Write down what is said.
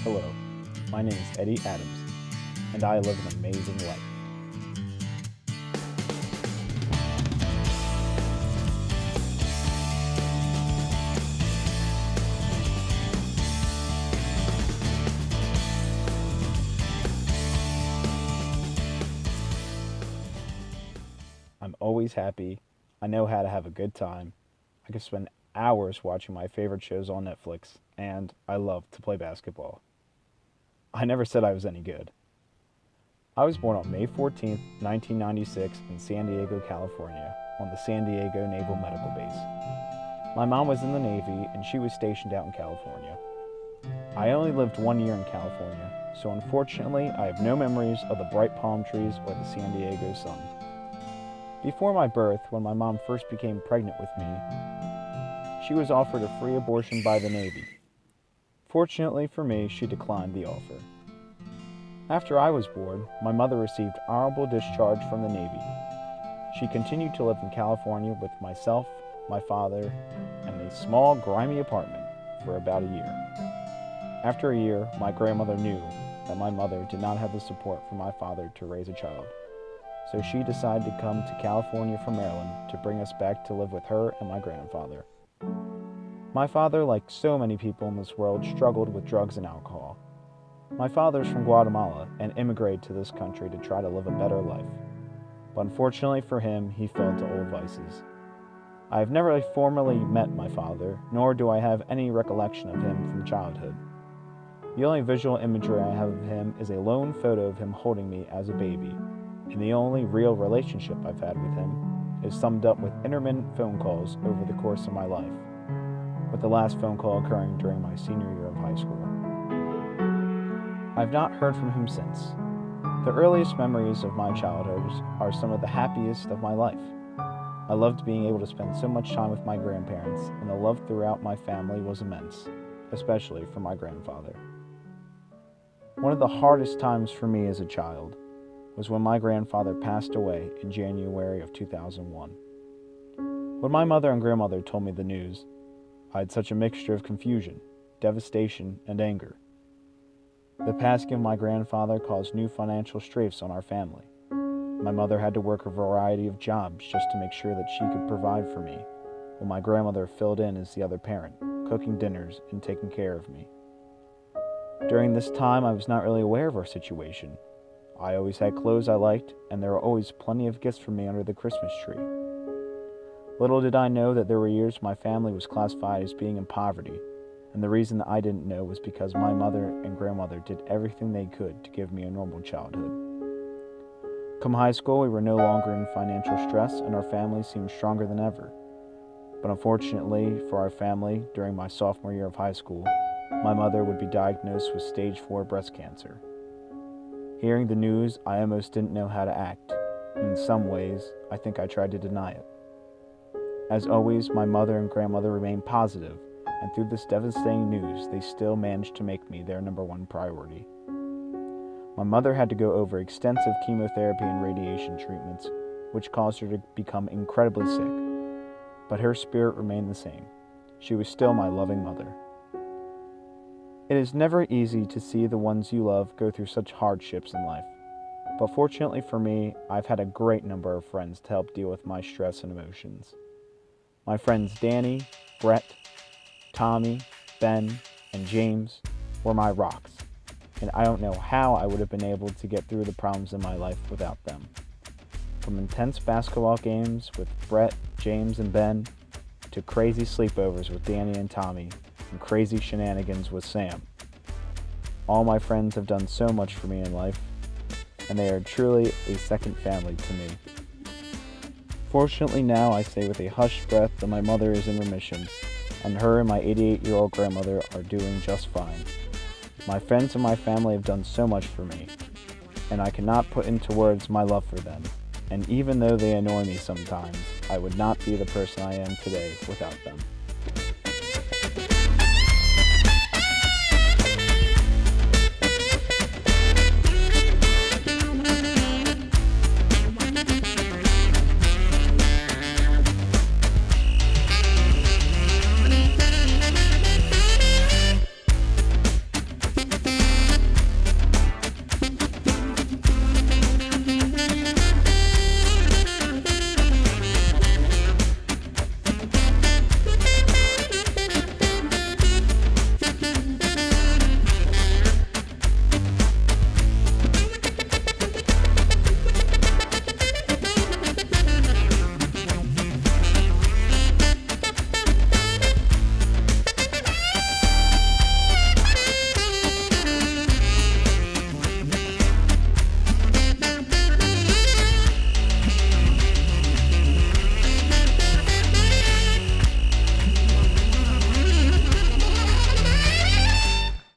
Hello, my name is Eddie Adams, and I live an amazing life. I'm always happy. I know how to have a good time. I can spend hours watching my favorite shows on Netflix, and I love to play basketball. I never said I was any good. I was born on May 14th, 1996, in San Diego, California, on the San Diego Naval Medical Base. My mom was in the Navy, and she was stationed out in California. I only lived 1 year in California, so unfortunately, I have no memories of the bright palm trees or the San Diego sun. Before my birth, when my mom first became pregnant with me, she was offered a free abortion by the Navy. Fortunately for me, she declined the offer. After I was born, my mother received honorable discharge from the Navy. She continued to live in California with myself, my father, and a small, grimy apartment for about a year. After a year, my grandmother knew that my mother did not have the support from my father to raise a child. So she decided to come to California from Maryland to bring us back to live with her and my grandfather. My father, like so many people in this world, struggled with drugs and alcohol. My father's from Guatemala and immigrated to this country to try to live a better life. But unfortunately for him, he fell into old vices. I have never formally met my father, nor do I have any recollection of him from childhood. The only visual imagery I have of him is a lone photo of him holding me as a baby, and the only real relationship I've had with him is summed up with intermittent phone calls over the course of my life, with the last phone call occurring during my senior year of high school. I've not heard from him since. The earliest memories of my childhood are some of the happiest of my life. I loved being able to spend so much time with my grandparents, and the love throughout my family was immense, especially for my grandfather. One of the hardest times for me as a child was when my grandfather passed away in January of 2001. When my mother and grandmother told me the news, I had such a mixture of confusion, devastation, and anger. The passing of my grandfather caused new financial straits on our family. My mother had to work a variety of jobs just to make sure that she could provide for me, while my grandmother filled in as the other parent, cooking dinners and taking care of me. During this time, I was not really aware of our situation. I always had clothes I liked, and there were always plenty of gifts for me under the Christmas tree. Little did I know that there were years my family was classified as being in poverty, and the reason that I didn't know was because my mother and grandmother did everything they could to give me a normal childhood. Come high school, we were no longer in financial stress, and our family seemed stronger than ever. But unfortunately for our family, during my sophomore year of high school, my mother would be diagnosed with stage 4 breast cancer. Hearing the news, I almost didn't know how to act, and in some ways, I think I tried to deny it. As always, my mother and grandmother remained positive, and through this devastating news, they still managed to make me their number one priority. My mother had to go over extensive chemotherapy and radiation treatments, which caused her to become incredibly sick, but her spirit remained the same. She was still my loving mother. It is never easy to see the ones you love go through such hardships in life, but fortunately for me, I've had a great number of friends to help deal with my stress and emotions. My friends Danny, Brett, Tommy, Ben, and James were my rocks, and I don't know how I would have been able to get through the problems in my life without them. From intense basketball games with Brett, James, and Ben, to crazy sleepovers with Danny and Tommy, and crazy shenanigans with Sam. All my friends have done so much for me in life, and they are truly a second family to me. Fortunately now I say with a hushed breath that my mother is in remission, and her and my 88-year-old grandmother are doing just fine. My friends and my family have done so much for me, and I cannot put into words my love for them, and even though they annoy me sometimes, I would not be the person I am today without them.